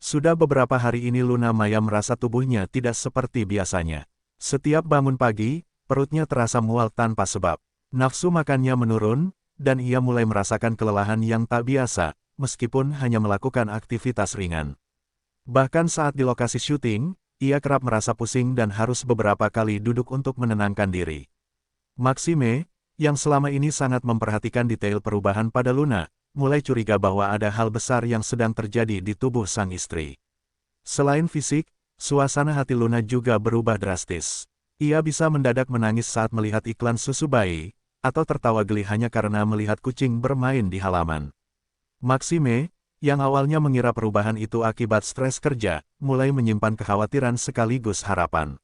Sudah beberapa hari ini Luna Maya merasa tubuhnya tidak seperti biasanya. Setiap bangun pagi, perutnya terasa mual tanpa sebab. Nafsu makannya menurun, dan ia mulai merasakan kelelahan yang tak biasa, meskipun hanya melakukan aktivitas ringan. Bahkan saat di lokasi syuting, ia kerap merasa pusing dan harus beberapa kali duduk untuk menenangkan diri. Maxime, yang selama ini sangat memperhatikan detail perubahan pada Luna, mulai curiga bahwa ada hal besar yang sedang terjadi di tubuh sang istri. Selain fisik, suasana hati Luna juga berubah drastis. Ia bisa mendadak menangis saat melihat iklan susu bayi, atau tertawa geli hanya karena melihat kucing bermain di halaman. Maxime, yang awalnya mengira perubahan itu akibat stres kerja, mulai menyimpan kekhawatiran sekaligus harapan.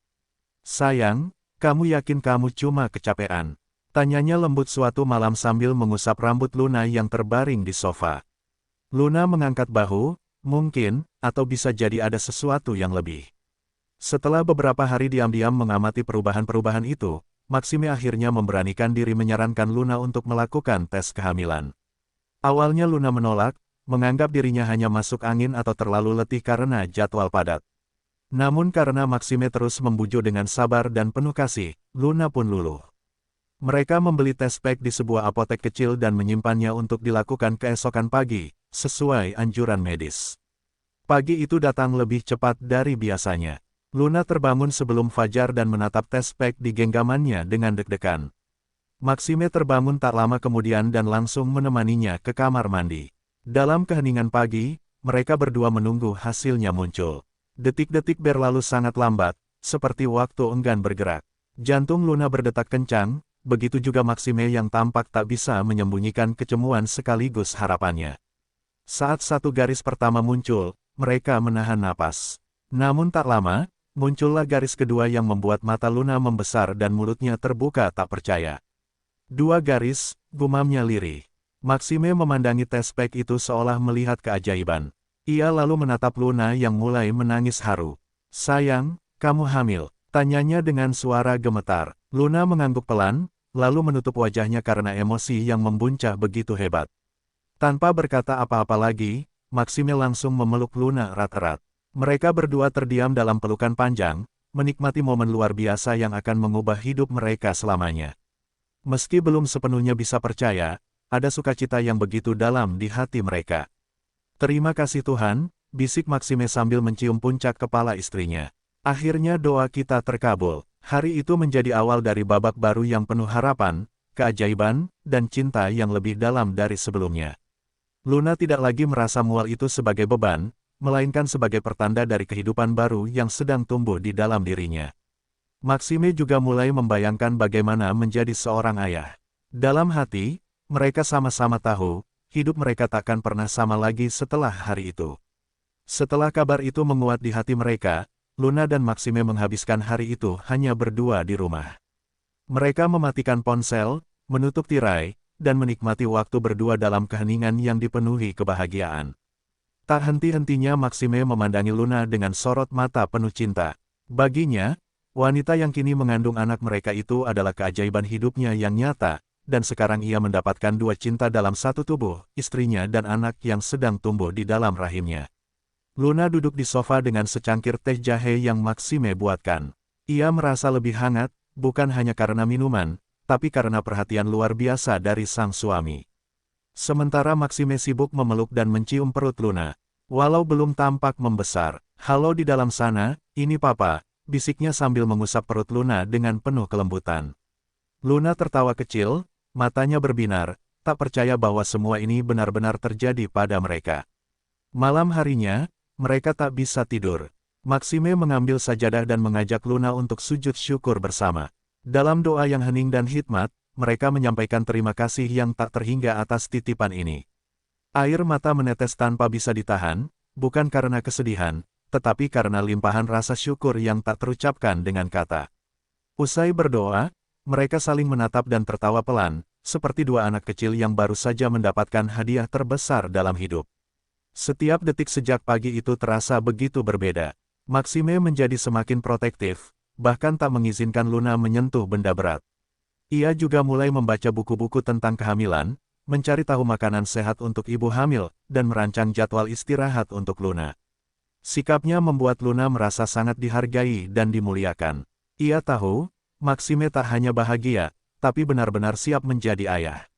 "Sayang, kamu yakin kamu cuma kecapean?" Tanyanya lembut suatu malam sambil mengusap rambut Luna yang terbaring di sofa. Luna mengangkat bahu, mungkin, atau bisa jadi ada sesuatu yang lebih. Setelah beberapa hari diam-diam mengamati perubahan-perubahan itu, Maxime akhirnya memberanikan diri menyarankan Luna untuk melakukan tes kehamilan. Awalnya Luna menolak, menganggap dirinya hanya masuk angin atau terlalu letih karena jadwal padat. Namun karena Maxime terus membujuk dengan sabar dan penuh kasih, Luna pun luluh. Mereka membeli tes pack di sebuah apotek kecil dan menyimpannya untuk dilakukan keesokan pagi, sesuai anjuran medis. Pagi itu datang lebih cepat dari biasanya. Luna terbangun sebelum fajar dan menatap tes pack di genggamannya dengan deg-degan. Maxime terbangun tak lama kemudian dan langsung menemaninya ke kamar mandi. Dalam keheningan pagi, mereka berdua menunggu hasilnya muncul. Detik-detik berlalu sangat lambat, seperti waktu enggan bergerak. Jantung Luna berdetak kencang, begitu juga Maxime yang tampak tak bisa menyembunyikan kecemuan sekaligus harapannya. Saat satu garis pertama muncul, mereka menahan napas. Namun tak lama, muncullah garis kedua yang membuat mata Luna membesar dan mulutnya terbuka tak percaya. "Dua garis," gumamnya lirih. Maxime memandangi tes pack itu seolah melihat keajaiban. Ia lalu menatap Luna yang mulai menangis haru. "Sayang, kamu hamil?" tanyanya dengan suara gemetar. Luna mengangguk pelan, lalu menutup wajahnya karena emosi yang membuncah begitu hebat. Tanpa berkata apa-apa lagi, Maxime langsung memeluk Luna erat-erat. Mereka berdua terdiam dalam pelukan panjang, menikmati momen luar biasa yang akan mengubah hidup mereka selamanya. Meski belum sepenuhnya bisa percaya, ada sukacita yang begitu dalam di hati mereka. "Terima kasih Tuhan," bisik Maxime sambil mencium puncak kepala istrinya. "Akhirnya doa kita terkabul." Hari itu menjadi awal dari babak baru yang penuh harapan, keajaiban, dan cinta yang lebih dalam dari sebelumnya. Luna tidak lagi merasa mual itu sebagai beban, melainkan sebagai pertanda dari kehidupan baru yang sedang tumbuh di dalam dirinya. Maxime juga mulai membayangkan bagaimana menjadi seorang ayah. Dalam hati, mereka sama-sama tahu, hidup mereka takkan pernah sama lagi setelah hari itu. Setelah kabar itu menguat di hati mereka, Luna dan Maxime menghabiskan hari itu hanya berdua di rumah. Mereka mematikan ponsel, menutup tirai, dan menikmati waktu berdua dalam keheningan yang dipenuhi kebahagiaan. Tak henti-hentinya Maxime memandangi Luna dengan sorot mata penuh cinta. Baginya, wanita yang kini mengandung anak mereka itu adalah keajaiban hidupnya yang nyata, dan sekarang ia mendapatkan dua cinta dalam satu tubuh, istrinya dan anak yang sedang tumbuh di dalam rahimnya. Luna duduk di sofa dengan secangkir teh jahe yang Maxime buatkan. Ia merasa lebih hangat, bukan hanya karena minuman, tapi karena perhatian luar biasa dari sang suami. Sementara Maxime sibuk memeluk dan mencium perut Luna. Walau belum tampak membesar, "Halo di dalam sana, ini Papa," bisiknya sambil mengusap perut Luna dengan penuh kelembutan. Luna tertawa kecil, matanya berbinar, tak percaya bahwa semua ini benar-benar terjadi pada mereka. Malam harinya, mereka tak bisa tidur. Maxime mengambil sajadah dan mengajak Luna untuk sujud syukur bersama. Dalam doa yang hening dan hikmat, mereka menyampaikan terima kasih yang tak terhingga atas titipan ini. Air mata menetes tanpa bisa ditahan, bukan karena kesedihan, tetapi karena limpahan rasa syukur yang tak terucapkan dengan kata. Usai berdoa, mereka saling menatap dan tertawa pelan, seperti dua anak kecil yang baru saja mendapatkan hadiah terbesar dalam hidup. Setiap detik sejak pagi itu terasa begitu berbeda. Maxime menjadi semakin protektif, bahkan tak mengizinkan Luna menyentuh benda berat. Ia juga mulai membaca buku-buku tentang kehamilan, mencari tahu makanan sehat untuk ibu hamil, dan merancang jadwal istirahat untuk Luna. Sikapnya membuat Luna merasa sangat dihargai dan dimuliakan. Ia tahu, Maxime tak hanya bahagia, tapi benar-benar siap menjadi ayah.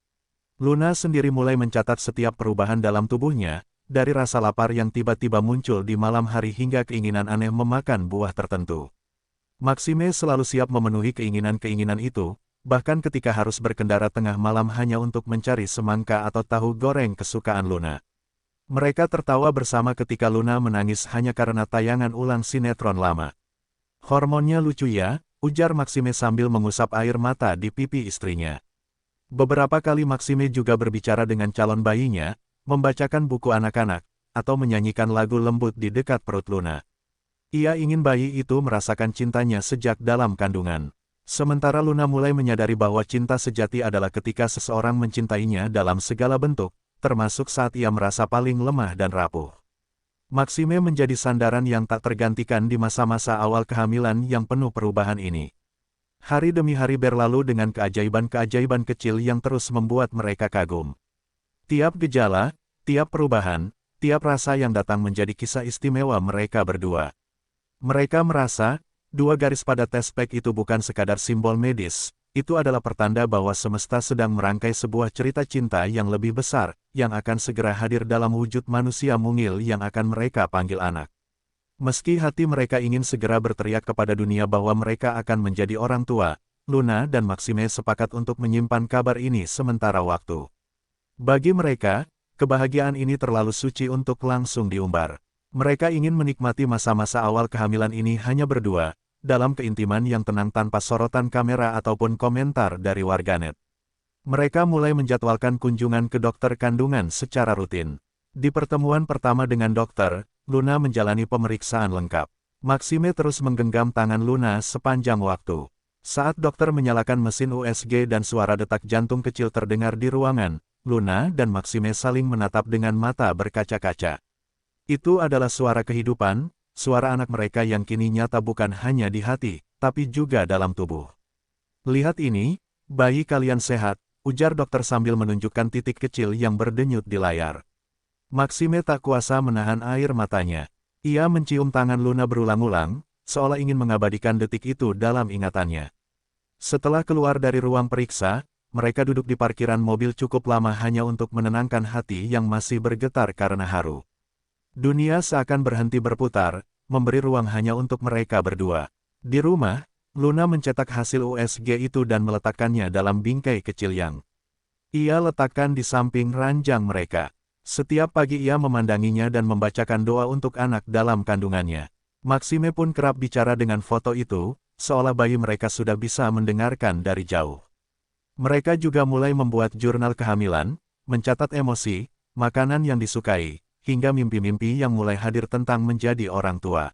Luna sendiri mulai mencatat setiap perubahan dalam tubuhnya, dari rasa lapar yang tiba-tiba muncul di malam hari hingga keinginan aneh memakan buah tertentu. Maxime selalu siap memenuhi keinginan-keinginan itu, bahkan ketika harus berkendara tengah malam hanya untuk mencari semangka atau tahu goreng kesukaan Luna. Mereka tertawa bersama ketika Luna menangis hanya karena tayangan ulang sinetron lama. "Hormonnya lucu ya," ujar Maxime sambil mengusap air mata di pipi istrinya. Beberapa kali Maxime juga berbicara dengan calon bayinya, membacakan buku anak-anak, atau menyanyikan lagu lembut di dekat perut Luna. Ia ingin bayi itu merasakan cintanya sejak dalam kandungan. Sementara Luna mulai menyadari bahwa cinta sejati adalah ketika seseorang mencintainya dalam segala bentuk, termasuk saat ia merasa paling lemah dan rapuh. Maxime menjadi sandaran yang tak tergantikan di masa-masa awal kehamilan yang penuh perubahan ini. Hari demi hari berlalu dengan keajaiban-keajaiban kecil yang terus membuat mereka kagum. Tiap gejala, tiap perubahan, tiap rasa yang datang menjadi kisah istimewa mereka berdua. Mereka merasa, 2 garis pada tes pack itu bukan sekadar simbol medis, itu adalah pertanda bahwa semesta sedang merangkai sebuah cerita cinta yang lebih besar, yang akan segera hadir dalam wujud manusia mungil yang akan mereka panggil anak. Meski hati mereka ingin segera berteriak kepada dunia bahwa mereka akan menjadi orang tua, Luna dan Maxime sepakat untuk menyimpan kabar ini sementara waktu. Bagi mereka, kebahagiaan ini terlalu suci untuk langsung diumbar. Mereka ingin menikmati masa-masa awal kehamilan ini hanya berdua, dalam keintiman yang tenang tanpa sorotan kamera ataupun komentar dari warganet. Mereka mulai menjadwalkan kunjungan ke dokter kandungan secara rutin. Di pertemuan pertama dengan dokter, Luna menjalani pemeriksaan lengkap. Maxime terus menggenggam tangan Luna sepanjang waktu. Saat dokter menyalakan mesin USG dan suara detak jantung kecil terdengar di ruangan, Luna dan Maxime saling menatap dengan mata berkaca-kaca. Itu adalah suara kehidupan, suara anak mereka yang kini nyata bukan hanya di hati, tapi juga dalam tubuh. "Lihat ini, bayi kalian sehat," ujar dokter sambil menunjukkan titik kecil yang berdenyut di layar. Maxime tak kuasa menahan air matanya. Ia mencium tangan Luna berulang-ulang, seolah ingin mengabadikan detik itu dalam ingatannya. Setelah keluar dari ruang periksa, mereka duduk di parkiran mobil cukup lama hanya untuk menenangkan hati yang masih bergetar karena haru. Dunia seakan berhenti berputar, memberi ruang hanya untuk mereka berdua. Di rumah, Luna mencetak hasil USG itu dan meletakkannya dalam bingkai kecil yang ia letakkan di samping ranjang mereka. Setiap pagi ia memandanginya dan membacakan doa untuk anak dalam kandungannya. Maxime pun kerap bicara dengan foto itu, seolah bayi mereka sudah bisa mendengarkan dari jauh. Mereka juga mulai membuat jurnal kehamilan, mencatat emosi, makanan yang disukai, hingga mimpi-mimpi yang mulai hadir tentang menjadi orang tua.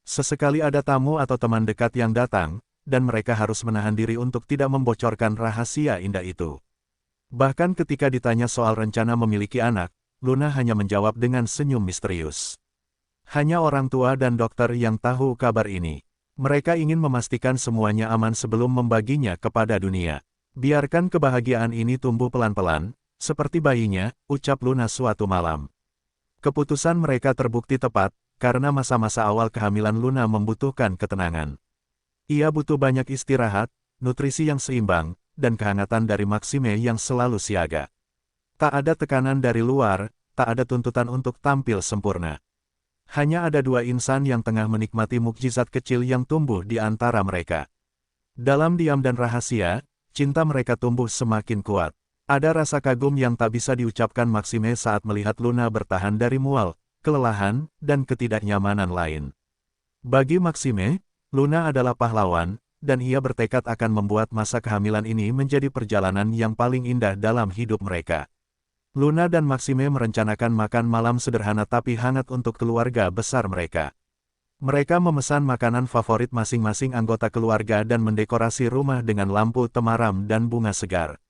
Sesekali ada tamu atau teman dekat yang datang, dan mereka harus menahan diri untuk tidak membocorkan rahasia indah itu. Bahkan ketika ditanya soal rencana memiliki anak, Luna hanya menjawab dengan senyum misterius. Hanya orang tua dan dokter yang tahu kabar ini. Mereka ingin memastikan semuanya aman sebelum membaginya kepada dunia. "Biarkan kebahagiaan ini tumbuh pelan-pelan, seperti bayinya," ucap Luna suatu malam. Keputusan mereka terbukti tepat, karena masa-masa awal kehamilan Luna membutuhkan ketenangan. Ia butuh banyak istirahat, nutrisi yang seimbang, dan kehangatan dari Maxime yang selalu siaga. Tak ada tekanan dari luar, tak ada tuntutan untuk tampil sempurna. Hanya ada 2 insan yang tengah menikmati mukjizat kecil yang tumbuh di antara mereka. Dalam diam dan rahasia, cinta mereka tumbuh semakin kuat. Ada rasa kagum yang tak bisa diucapkan Maxime saat melihat Luna bertahan dari mual, kelelahan, dan ketidaknyamanan lain. Bagi Maxime, Luna adalah pahlawan, dan ia bertekad akan membuat masa kehamilan ini menjadi perjalanan yang paling indah dalam hidup mereka. Luna dan Maxime merencanakan makan malam sederhana tapi hangat untuk keluarga besar mereka. Mereka memesan makanan favorit masing-masing anggota keluarga dan mendekorasi rumah dengan lampu temaram dan bunga segar.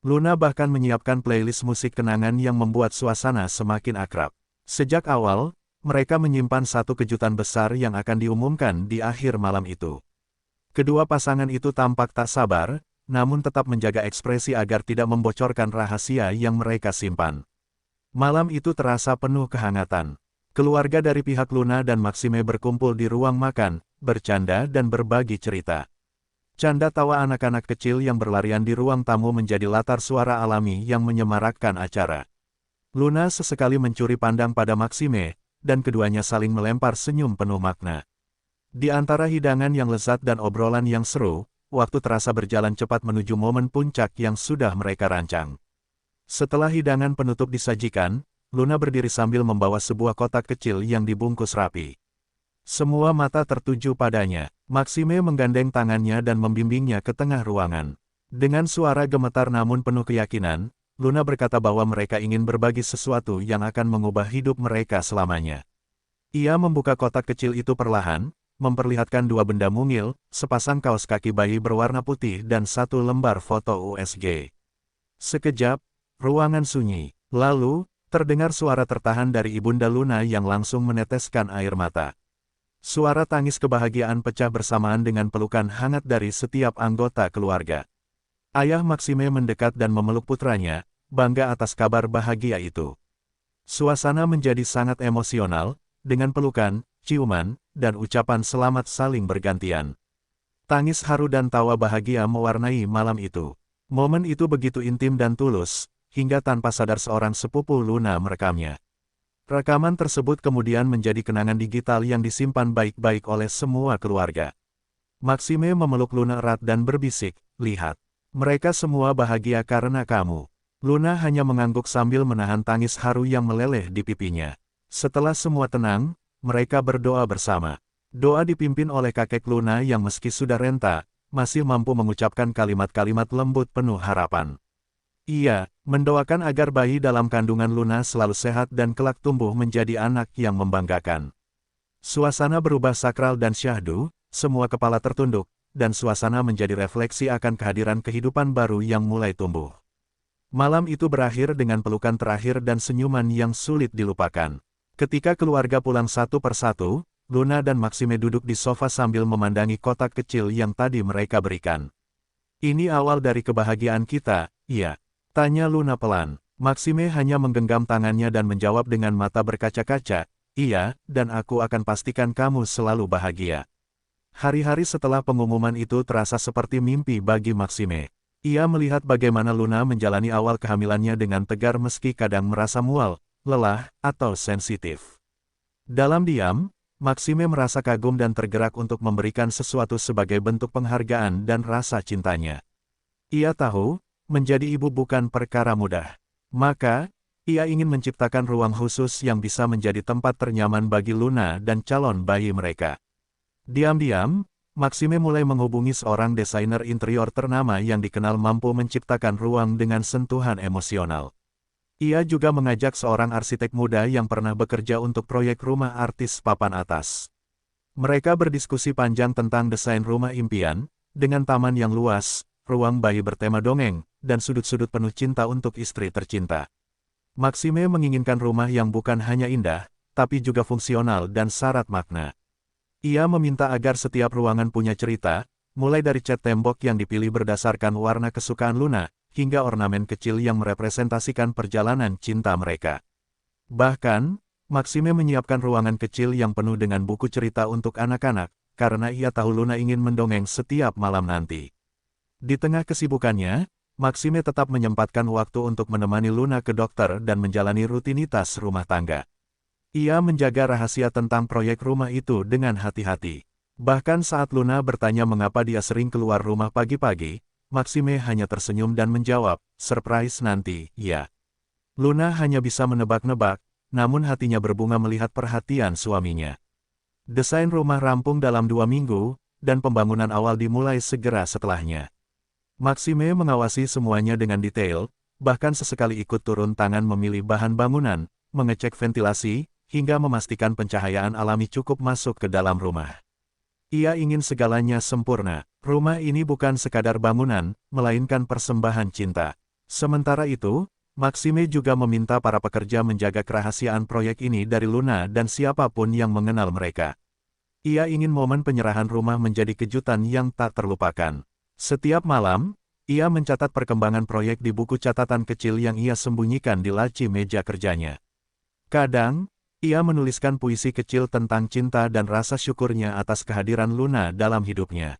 Luna bahkan menyiapkan playlist musik kenangan yang membuat suasana semakin akrab. Sejak awal, mereka menyimpan satu kejutan besar yang akan diumumkan di akhir malam itu. Kedua pasangan itu tampak tak sabar, namun tetap menjaga ekspresi agar tidak membocorkan rahasia yang mereka simpan. Malam itu terasa penuh kehangatan. Keluarga dari pihak Luna dan Maxime berkumpul di ruang makan, bercanda dan berbagi cerita. Canda tawa anak-anak kecil yang berlarian di ruang tamu menjadi latar suara alami yang menyemarakkan acara. Luna sesekali mencuri pandang pada Maxime, dan keduanya saling melempar senyum penuh makna. Di antara hidangan yang lezat dan obrolan yang seru, waktu terasa berjalan cepat menuju momen puncak yang sudah mereka rancang. Setelah hidangan penutup disajikan, Luna berdiri sambil membawa sebuah kotak kecil yang dibungkus rapi. Semua mata tertuju padanya. Maxime menggandeng tangannya dan membimbingnya ke tengah ruangan. Dengan suara gemetar namun penuh keyakinan, Luna berkata bahwa mereka ingin berbagi sesuatu yang akan mengubah hidup mereka selamanya. Ia membuka kotak kecil itu perlahan, memperlihatkan dua benda mungil, sepasang kaos kaki bayi berwarna putih dan satu lembar foto USG. Sekejap, ruangan sunyi. Lalu, terdengar suara tertahan dari ibunda Luna yang langsung meneteskan air mata. Suara tangis kebahagiaan pecah bersamaan dengan pelukan hangat dari setiap anggota keluarga. Ayah Maxime mendekat dan memeluk putranya, bangga atas kabar bahagia itu. Suasana menjadi sangat emosional, dengan pelukan, ciuman, dan ucapan selamat saling bergantian. Tangis haru dan tawa bahagia mewarnai malam itu. Momen itu begitu intim dan tulus, hingga tanpa sadar seorang sepupu Luna merekamnya. Rekaman tersebut kemudian menjadi kenangan digital yang disimpan baik-baik oleh semua keluarga. Maxime memeluk Luna erat dan berbisik, "Lihat. Mereka semua bahagia karena kamu." Luna hanya mengangguk sambil menahan tangis haru yang meleleh di pipinya. Setelah semua tenang, mereka berdoa bersama. Doa dipimpin oleh kakek Luna yang meski sudah renta, masih mampu mengucapkan kalimat-kalimat lembut penuh harapan. Ia mendoakan agar bayi dalam kandungan Luna selalu sehat dan kelak tumbuh menjadi anak yang membanggakan. Suasana berubah sakral dan syahdu, semua kepala tertunduk, dan suasana menjadi refleksi akan kehadiran kehidupan baru yang mulai tumbuh. Malam itu berakhir dengan pelukan terakhir dan senyuman yang sulit dilupakan. Ketika keluarga pulang satu persatu, Luna dan Maxime duduk di sofa sambil memandangi kotak kecil yang tadi mereka berikan. "Ini awal dari kebahagiaan kita, iya?" tanya Luna pelan. Maxime hanya menggenggam tangannya dan menjawab dengan mata berkaca-kaca, "Iya, dan aku akan pastikan kamu selalu bahagia." Hari-hari setelah pengumuman itu terasa seperti mimpi bagi Maxime. Ia melihat bagaimana Luna menjalani awal kehamilannya dengan tegar meski kadang merasa mual, lelah, atau sensitif. Dalam diam, Maxime merasa kagum dan tergerak untuk memberikan sesuatu sebagai bentuk penghargaan dan rasa cintanya. Ia tahu, menjadi ibu bukan perkara mudah. Maka, ia ingin menciptakan ruang khusus yang bisa menjadi tempat ternyaman bagi Luna dan calon bayi mereka. Diam-diam, Maxime mulai menghubungi seorang desainer interior ternama yang dikenal mampu menciptakan ruang dengan sentuhan emosional. Ia juga mengajak seorang arsitek muda yang pernah bekerja untuk proyek rumah artis papan atas. Mereka berdiskusi panjang tentang desain rumah impian, dengan taman yang luas, ruang bayi bertema dongeng, dan sudut-sudut penuh cinta untuk istri tercinta. Maxime menginginkan rumah yang bukan hanya indah, tapi juga fungsional dan syarat makna. Ia meminta agar setiap ruangan punya cerita, mulai dari cat tembok yang dipilih berdasarkan warna kesukaan Luna, hingga ornamen kecil yang merepresentasikan perjalanan cinta mereka. Bahkan, Maxime menyiapkan ruangan kecil yang penuh dengan buku cerita untuk anak-anak, karena ia tahu Luna ingin mendongeng setiap malam nanti. Di tengah kesibukannya, Maxime tetap menyempatkan waktu untuk menemani Luna ke dokter dan menjalani rutinitas rumah tangga. Ia menjaga rahasia tentang proyek rumah itu dengan hati-hati. Bahkan saat Luna bertanya mengapa dia sering keluar rumah pagi-pagi, Maxime hanya tersenyum dan menjawab, "Surprise nanti, ya." Luna hanya bisa menebak-nebak, namun hatinya berbunga melihat perhatian suaminya. Desain rumah rampung dalam 2 minggu, dan pembangunan awal dimulai segera setelahnya. Maxime mengawasi semuanya dengan detail, bahkan sesekali ikut turun tangan memilih bahan bangunan, mengecek ventilasi, hingga memastikan pencahayaan alami cukup masuk ke dalam rumah. Ia ingin segalanya sempurna. Rumah ini bukan sekadar bangunan, melainkan persembahan cinta. Sementara itu, Maxime juga meminta para pekerja menjaga kerahasiaan proyek ini dari Luna dan siapapun yang mengenal mereka. Ia ingin momen penyerahan rumah menjadi kejutan yang tak terlupakan. Setiap malam, ia mencatat perkembangan proyek di buku catatan kecil yang ia sembunyikan di laci meja kerjanya. Kadang, Ia menuliskan puisi kecil tentang cinta dan rasa syukurnya atas kehadiran Luna dalam hidupnya.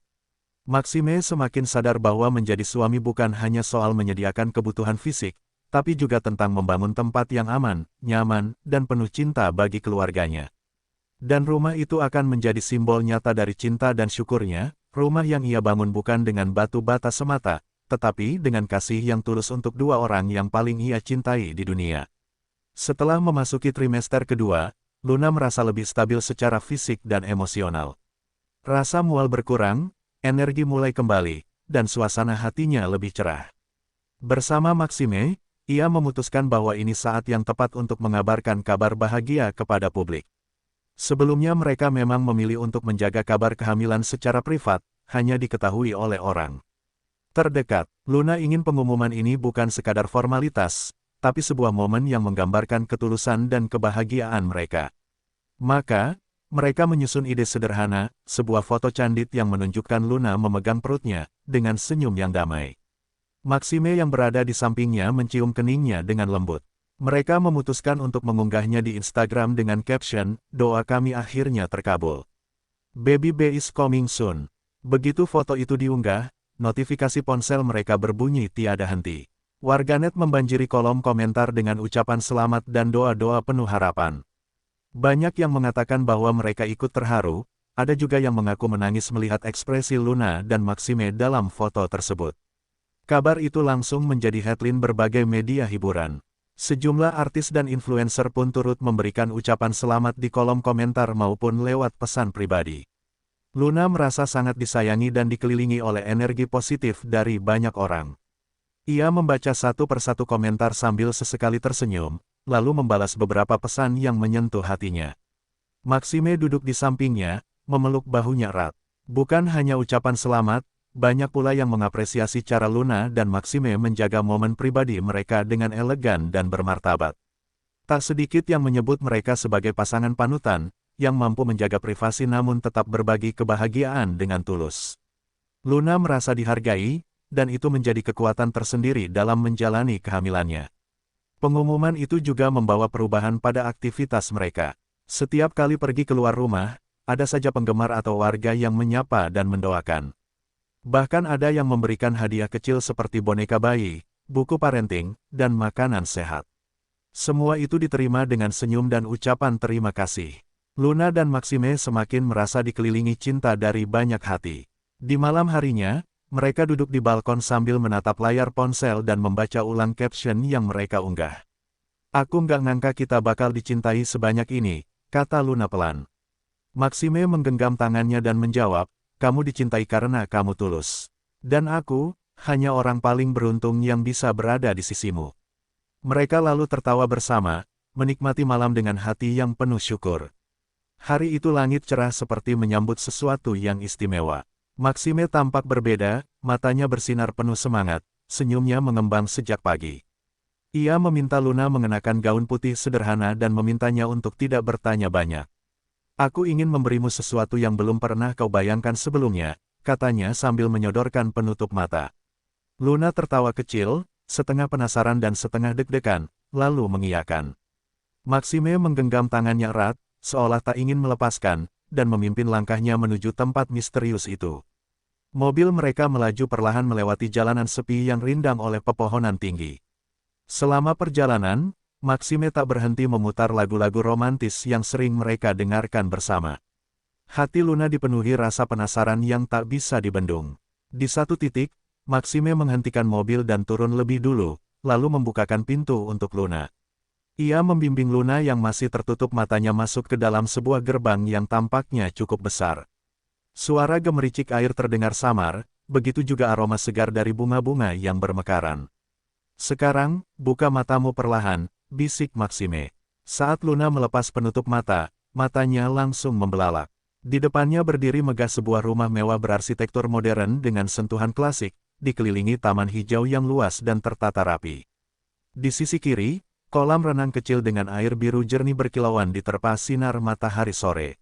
Maxime semakin sadar bahwa menjadi suami bukan hanya soal menyediakan kebutuhan fisik, tapi juga tentang membangun tempat yang aman, nyaman, dan penuh cinta bagi keluarganya. Dan rumah itu akan menjadi simbol nyata dari cinta dan syukurnya, rumah yang ia bangun bukan dengan batu bata semata, tetapi dengan kasih yang tulus untuk dua orang yang paling ia cintai di dunia. Setelah memasuki trimester kedua, Luna merasa lebih stabil secara fisik dan emosional. Rasa mual berkurang, energi mulai kembali, dan suasana hatinya lebih cerah. Bersama Maxime, ia memutuskan bahwa ini saat yang tepat untuk mengabarkan kabar bahagia kepada publik. Sebelumnya mereka memang memilih untuk menjaga kabar kehamilan secara privat, hanya diketahui oleh orang terdekat. Luna ingin pengumuman ini bukan sekadar formalitas, tapi sebuah momen yang menggambarkan ketulusan dan kebahagiaan mereka. Maka, mereka menyusun ide sederhana, sebuah foto candid yang menunjukkan Luna memegang perutnya, dengan senyum yang damai. Maxime yang berada di sampingnya mencium keningnya dengan lembut. Mereka memutuskan untuk mengunggahnya di Instagram dengan caption, "Doa kami akhirnya terkabul. Baby B is coming soon." Begitu foto itu diunggah, notifikasi ponsel mereka berbunyi tiada henti. Warganet membanjiri kolom komentar dengan ucapan selamat dan doa-doa penuh harapan. Banyak yang mengatakan bahwa mereka ikut terharu, ada juga yang mengaku menangis melihat ekspresi Luna dan Maxime dalam foto tersebut. Kabar itu langsung menjadi headline berbagai media hiburan. Sejumlah artis dan influencer pun turut memberikan ucapan selamat di kolom komentar maupun lewat pesan pribadi. Luna merasa sangat disayangi dan dikelilingi oleh energi positif dari banyak orang. Ia membaca satu persatu komentar sambil sesekali tersenyum, lalu membalas beberapa pesan yang menyentuh hatinya. Maxime duduk di sampingnya, memeluk bahunya erat. Bukan hanya ucapan selamat, banyak pula yang mengapresiasi cara Luna dan Maxime menjaga momen pribadi mereka dengan elegan dan bermartabat. Tak sedikit yang menyebut mereka sebagai pasangan panutan, yang mampu menjaga privasi namun tetap berbagi kebahagiaan dengan tulus. Luna merasa dihargai, dan itu menjadi kekuatan tersendiri dalam menjalani kehamilannya. Pengumuman itu juga membawa perubahan pada aktivitas mereka. Setiap kali pergi keluar rumah, ada saja penggemar atau warga yang menyapa dan mendoakan. Bahkan ada yang memberikan hadiah kecil seperti boneka bayi, buku parenting, dan makanan sehat. Semua itu diterima dengan senyum dan ucapan terima kasih. Luna dan Maxime semakin merasa dikelilingi cinta dari banyak hati. Di malam harinya, mereka duduk di balkon sambil menatap layar ponsel dan membaca ulang caption yang mereka unggah. "Aku nggak ngangka kita bakal dicintai sebanyak ini," kata Luna pelan. Maxime menggenggam tangannya dan menjawab, "Kamu dicintai karena kamu tulus. Dan aku, hanya orang paling beruntung yang bisa berada di sisimu." Mereka lalu tertawa bersama, menikmati malam dengan hati yang penuh syukur. Hari itu langit cerah seperti menyambut sesuatu yang istimewa. Maxime tampak berbeda, matanya bersinar penuh semangat, senyumnya mengembang sejak pagi. Ia meminta Luna mengenakan gaun putih sederhana dan memintanya untuk tidak bertanya banyak. "Aku ingin memberimu sesuatu yang belum pernah kau bayangkan sebelumnya," katanya sambil menyodorkan penutup mata. Luna tertawa kecil, setengah penasaran dan setengah deg-degan, lalu mengiyakan. Maxime menggenggam tangannya erat, seolah tak ingin melepaskan, dan memimpin langkahnya menuju tempat misterius itu. Mobil mereka melaju perlahan melewati jalanan sepi yang rindang oleh pepohonan tinggi. Selama perjalanan, Maxime tak berhenti memutar lagu-lagu romantis yang sering mereka dengarkan bersama. Hati Luna dipenuhi rasa penasaran yang tak bisa dibendung. Di satu titik, Maxime menghentikan mobil dan turun lebih dulu, lalu membukakan pintu untuk Luna. Ia membimbing Luna yang masih tertutup matanya masuk ke dalam sebuah gerbang yang tampaknya cukup besar. Suara gemericik air terdengar samar, begitu juga aroma segar dari bunga-bunga yang bermekaran. "Sekarang, buka matamu perlahan," bisik Maxime. Saat Luna melepas penutup mata, matanya langsung membelalak. Di depannya berdiri megah sebuah rumah mewah berarsitektur modern dengan sentuhan klasik, dikelilingi taman hijau yang luas dan tertata rapi. Di sisi kiri, kolam renang kecil dengan air biru jernih berkilauan diterpa sinar matahari sore.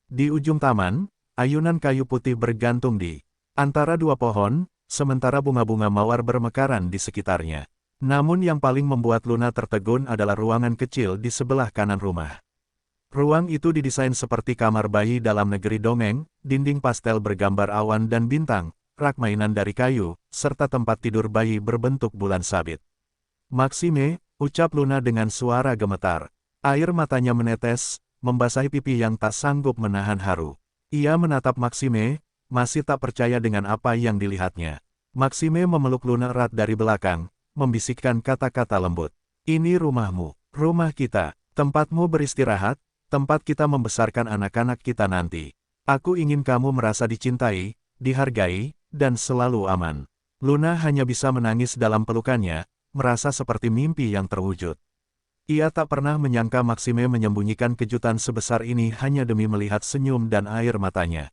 Di ujung taman, ayunan kayu putih bergantung di antara dua pohon, sementara bunga-bunga mawar bermekaran di sekitarnya. Namun yang paling membuat Luna tertegun adalah ruangan kecil di sebelah kanan rumah. Ruang itu didesain seperti kamar bayi dalam negeri dongeng, dinding pastel bergambar awan dan bintang, rak mainan dari kayu, serta tempat tidur bayi berbentuk bulan sabit. "Maxime," ucap Luna dengan suara gemetar. Air matanya menetes, membasahi pipi yang tak sanggup menahan haru. Ia menatap Maxime, masih tak percaya dengan apa yang dilihatnya. Maxime memeluk Luna erat dari belakang, membisikkan kata-kata lembut. "Ini rumahmu, rumah kita, tempatmu beristirahat, tempat kita membesarkan anak-anak kita nanti. Aku ingin kamu merasa dicintai, dihargai, dan selalu aman." Luna hanya bisa menangis dalam pelukannya, merasa seperti mimpi yang terwujud. Ia tak pernah menyangka Maxime menyembunyikan kejutan sebesar ini hanya demi melihat senyum dan air matanya.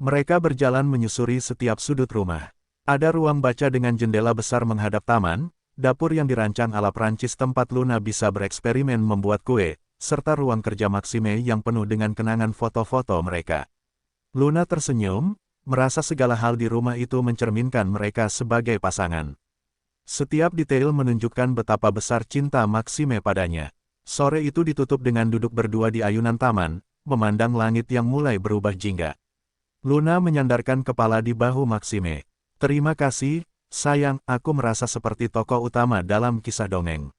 Mereka berjalan menyusuri setiap sudut rumah. Ada ruang baca dengan jendela besar menghadap taman, dapur yang dirancang ala Prancis tempat Luna bisa bereksperimen membuat kue, serta ruang kerja Maxime yang penuh dengan kenangan foto-foto mereka. Luna tersenyum, merasa segala hal di rumah itu mencerminkan mereka sebagai pasangan. Setiap detail menunjukkan betapa besar cinta Maxime padanya. Sore itu ditutup dengan duduk berdua di ayunan taman, memandang langit yang mulai berubah jingga. Luna menyandarkan kepala di bahu Maxime. "Terima kasih, sayang, aku merasa seperti tokoh utama dalam kisah dongeng."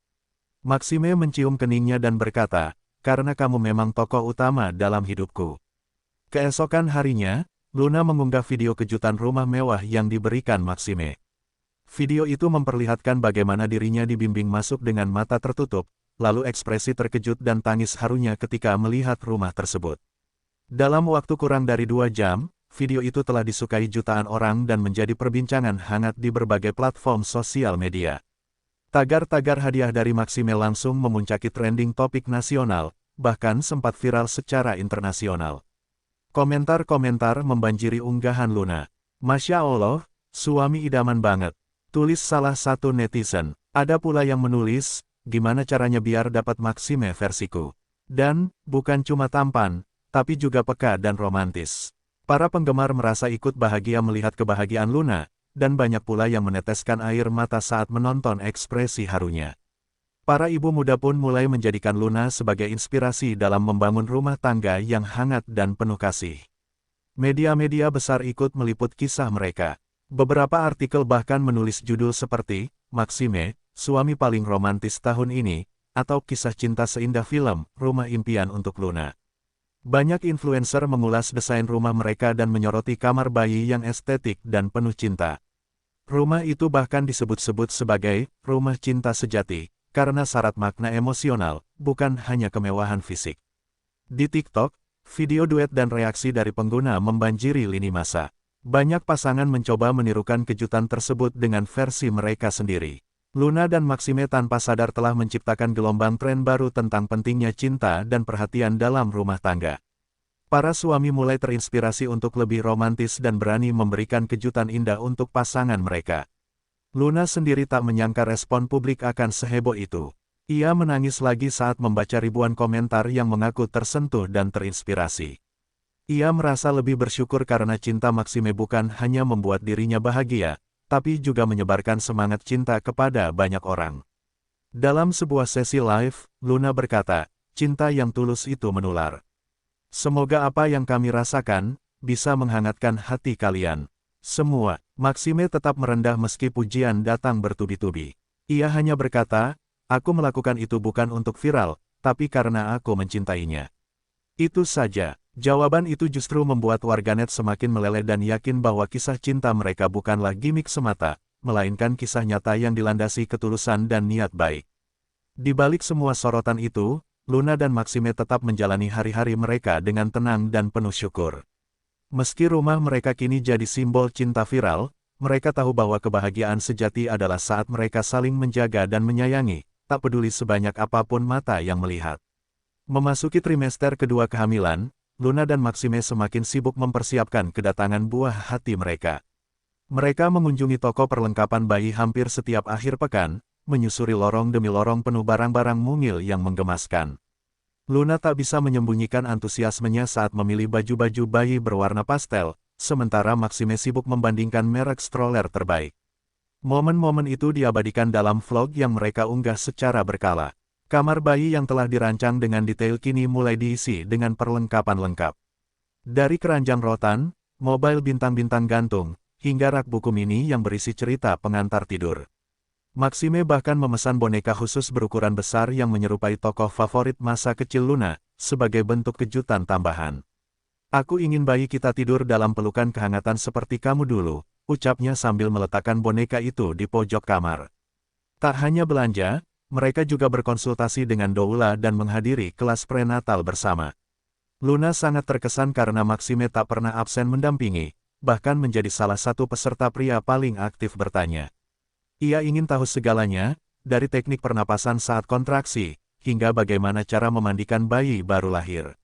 Maxime mencium keningnya dan berkata, "Karena kamu memang tokoh utama dalam hidupku." Keesokan harinya, Luna mengunggah video kejutan rumah mewah yang diberikan Maxime. Video itu memperlihatkan bagaimana dirinya dibimbing masuk dengan mata tertutup, lalu ekspresi terkejut dan tangis harunya ketika melihat rumah tersebut. Dalam waktu kurang dari 2 jam, video itu telah disukai jutaan orang dan menjadi perbincangan hangat di berbagai platform sosial media. Tagar-tagar hadiah dari Maxime langsung memuncaki trending topik nasional, bahkan sempat viral secara internasional. Komentar-komentar membanjiri unggahan Luna. "Masya Allah, suami idaman banget," tulis salah satu netizen. Ada pula yang menulis, "Gimana caranya biar dapat Maxime versiku?" Dan, "Bukan cuma tampan, tapi juga peka dan romantis." Para penggemar merasa ikut bahagia melihat kebahagiaan Luna, dan banyak pula yang meneteskan air mata saat menonton ekspresi harunya. Para ibu muda pun mulai menjadikan Luna sebagai inspirasi dalam membangun rumah tangga yang hangat dan penuh kasih. Media-media besar ikut meliput kisah mereka. Beberapa artikel bahkan menulis judul seperti, "Maxime, suami paling romantis tahun ini," atau "Kisah cinta seindah film, Rumah Impian untuk Luna." Banyak influencer mengulas desain rumah mereka dan menyoroti kamar bayi yang estetik dan penuh cinta. Rumah itu bahkan disebut-sebut sebagai rumah cinta sejati, karena syarat makna emosional, bukan hanya kemewahan fisik. Di TikTok, video duet dan reaksi dari pengguna membanjiri lini masa. Banyak pasangan mencoba menirukan kejutan tersebut dengan versi mereka sendiri. Luna dan Maxime tanpa sadar telah menciptakan gelombang tren baru tentang pentingnya cinta dan perhatian dalam rumah tangga. Para suami mulai terinspirasi untuk lebih romantis dan berani memberikan kejutan indah untuk pasangan mereka. Luna sendiri tak menyangka respon publik akan seheboh itu. Ia menangis lagi saat membaca ribuan komentar yang mengaku tersentuh dan terinspirasi. Ia merasa lebih bersyukur karena cinta Maxime bukan hanya membuat dirinya bahagia, tapi juga menyebarkan semangat cinta kepada banyak orang. Dalam sebuah sesi live, Luna berkata, "Cinta yang tulus itu menular. Semoga apa yang kami rasakan, bisa menghangatkan hati kalian semua." Maxime tetap merendah meski pujian datang bertubi-tubi. Ia hanya berkata, "Aku melakukan itu bukan untuk viral, tapi karena aku mencintainya." Itu saja. Jawaban itu justru membuat warganet semakin meleleh dan yakin bahwa kisah cinta mereka bukanlah gimik semata, melainkan kisah nyata yang dilandasi ketulusan dan niat baik. Di balik semua sorotan itu, Luna dan Maxime tetap menjalani hari-hari mereka dengan tenang dan penuh syukur. Meski rumah mereka kini jadi simbol cinta viral, mereka tahu bahwa kebahagiaan sejati adalah saat mereka saling menjaga dan menyayangi, tak peduli sebanyak apapun mata yang melihat. Memasuki trimester kedua kehamilan, Luna dan Maxime semakin sibuk mempersiapkan kedatangan buah hati mereka. Mereka mengunjungi toko perlengkapan bayi hampir setiap akhir pekan, menyusuri lorong demi lorong penuh barang-barang mungil yang menggemaskan. Luna tak bisa menyembunyikan antusiasmenya saat memilih baju-baju bayi berwarna pastel, sementara Maxime sibuk membandingkan merek stroller terbaik. Momen-momen itu diabadikan dalam vlog yang mereka unggah secara berkala. Kamar bayi yang telah dirancang dengan detail kini mulai diisi dengan perlengkapan lengkap. Dari keranjang rotan, mobile bintang-bintang gantung, hingga rak buku mini yang berisi cerita pengantar tidur. Maxime bahkan memesan boneka khusus berukuran besar yang menyerupai tokoh favorit masa kecil Luna, sebagai bentuk kejutan tambahan. "Aku ingin bayi kita tidur dalam pelukan kehangatan seperti kamu dulu," ucapnya sambil meletakkan boneka itu di pojok kamar. Tak hanya belanja, mereka juga berkonsultasi dengan doula dan menghadiri kelas prenatal bersama. Luna sangat terkesan karena Maxime tak pernah absen mendampingi, bahkan menjadi salah satu peserta pria paling aktif bertanya. Ia ingin tahu segalanya, dari teknik pernapasan saat kontraksi, hingga bagaimana cara memandikan bayi baru lahir.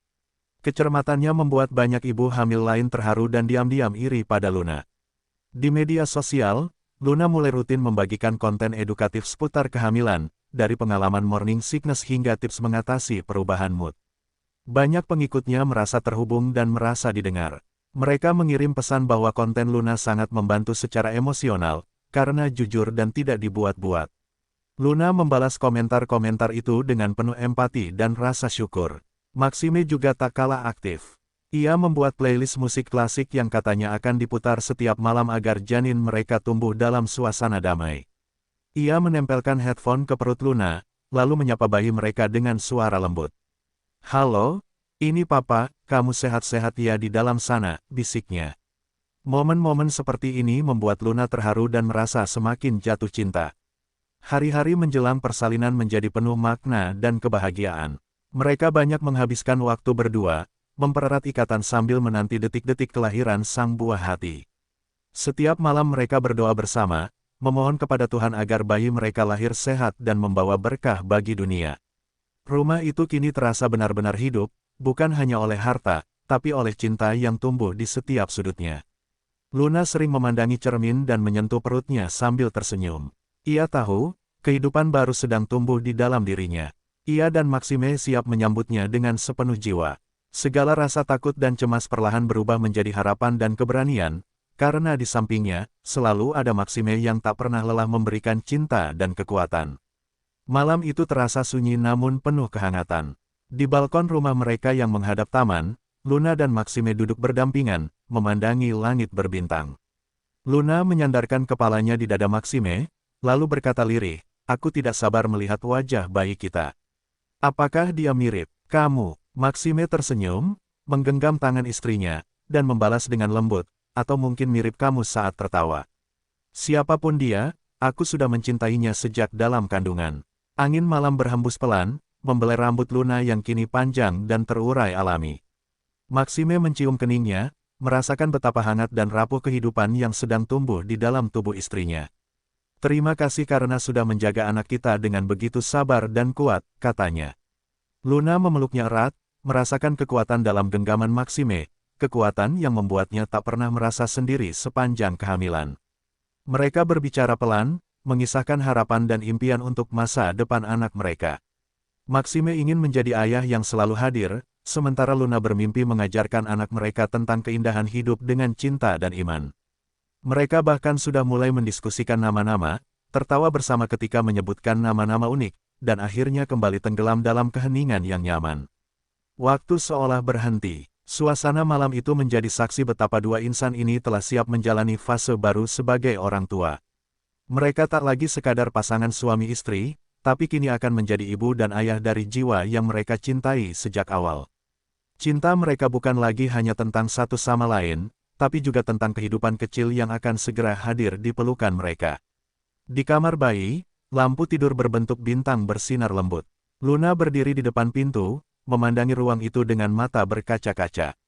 Kecermatannya membuat banyak ibu hamil lain terharu dan diam-diam iri pada Luna. Di media sosial, Luna mulai rutin membagikan konten edukatif seputar kehamilan, dari pengalaman morning sickness hingga tips mengatasi perubahan mood. Banyak pengikutnya merasa terhubung dan merasa didengar. Mereka mengirim pesan bahwa konten Luna sangat membantu secara emosional, karena jujur dan tidak dibuat-buat. Luna membalas komentar-komentar itu dengan penuh empati dan rasa syukur. Maxime juga tak kalah aktif. Ia membuat playlist musik klasik yang katanya akan diputar setiap malam agar janin mereka tumbuh dalam suasana damai. Ia menempelkan headphone ke perut Luna, lalu menyapa bayi mereka dengan suara lembut. "Halo, ini Papa, kamu sehat-sehat ya di dalam sana," bisiknya. Momen-momen seperti ini membuat Luna terharu dan merasa semakin jatuh cinta. Hari-hari menjelang persalinan menjadi penuh makna dan kebahagiaan. Mereka banyak menghabiskan waktu berdua, mempererat ikatan sambil menanti detik-detik kelahiran sang buah hati. Setiap malam mereka berdoa bersama, memohon kepada Tuhan agar bayi mereka lahir sehat dan membawa berkah bagi dunia. Rumah itu kini terasa benar-benar hidup, bukan hanya oleh harta, tapi oleh cinta yang tumbuh di setiap sudutnya. Luna sering memandangi cermin dan menyentuh perutnya sambil tersenyum. Ia tahu, kehidupan baru sedang tumbuh di dalam dirinya. Ia dan Maxime siap menyambutnya dengan sepenuh jiwa. Segala rasa takut dan cemas perlahan berubah menjadi harapan dan keberanian, karena di sampingnya, selalu ada Maxime yang tak pernah lelah memberikan cinta dan kekuatan. Malam itu terasa sunyi namun penuh kehangatan. Di balkon rumah mereka yang menghadap taman, Luna dan Maxime duduk berdampingan, memandangi langit berbintang. Luna menyandarkan kepalanya di dada Maxime, lalu berkata lirih, "Aku tidak sabar melihat wajah bayi kita. Apakah dia mirip kamu?" Maxime tersenyum, menggenggam tangan istrinya, dan membalas dengan lembut, "Atau mungkin mirip kamu saat tertawa. Siapapun dia, aku sudah mencintainya sejak dalam kandungan." Angin malam berhembus pelan, membelai rambut Luna yang kini panjang dan terurai alami. Maxime mencium keningnya, merasakan betapa hangat dan rapuh kehidupan yang sedang tumbuh di dalam tubuh istrinya. "Terima kasih karena sudah menjaga anak kita dengan begitu sabar dan kuat," katanya. Luna memeluknya erat, merasakan kekuatan dalam genggaman Maxime, kekuatan yang membuatnya tak pernah merasa sendiri sepanjang kehamilan. Mereka berbicara pelan, mengisahkan harapan dan impian untuk masa depan anak mereka. Maxime ingin menjadi ayah yang selalu hadir, sementara Luna bermimpi mengajarkan anak mereka tentang keindahan hidup dengan cinta dan iman. Mereka bahkan sudah mulai mendiskusikan nama-nama, tertawa bersama ketika menyebutkan nama-nama unik, dan akhirnya kembali tenggelam dalam keheningan yang nyaman. Waktu seolah berhenti. Suasana malam itu menjadi saksi betapa dua insan ini telah siap menjalani fase baru sebagai orang tua. Mereka tak lagi sekadar pasangan suami istri, tapi kini akan menjadi ibu dan ayah dari jiwa yang mereka cintai sejak awal. Cinta mereka bukan lagi hanya tentang satu sama lain, tapi juga tentang kehidupan kecil yang akan segera hadir di pelukan mereka. Di kamar bayi, lampu tidur berbentuk bintang bersinar lembut. Luna berdiri di depan pintu, memandangi ruang itu dengan mata berkaca-kaca.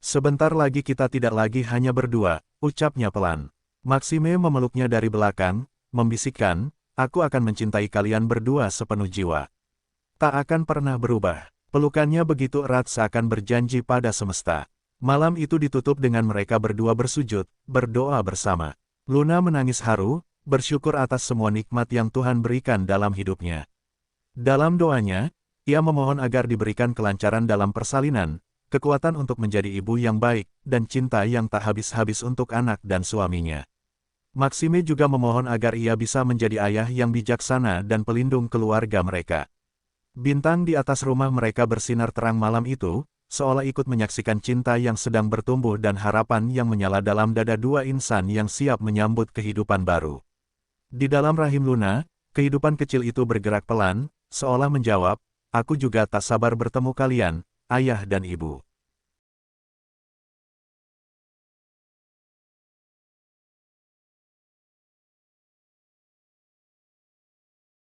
"Sebentar lagi kita tidak lagi hanya berdua," ucapnya pelan. Maxime memeluknya dari belakang, membisikkan, "Aku akan mencintai kalian berdua sepenuh jiwa. Tak akan pernah berubah." Pelukannya begitu erat seakan berjanji pada semesta. Malam itu ditutup dengan mereka berdua bersujud, berdoa bersama. Luna menangis haru, bersyukur atas semua nikmat yang Tuhan berikan dalam hidupnya. Dalam doanya, ia memohon agar diberikan kelancaran dalam persalinan, kekuatan untuk menjadi ibu yang baik, dan cinta yang tak habis-habis untuk anak dan suaminya. Maxime juga memohon agar ia bisa menjadi ayah yang bijaksana dan pelindung keluarga mereka. Bintang di atas rumah mereka bersinar terang malam itu, seolah ikut menyaksikan cinta yang sedang bertumbuh dan harapan yang menyala dalam dada dua insan yang siap menyambut kehidupan baru. Di dalam rahim Luna, kehidupan kecil itu bergerak pelan, seolah menjawab, "Aku juga tak sabar bertemu kalian, ayah dan ibu."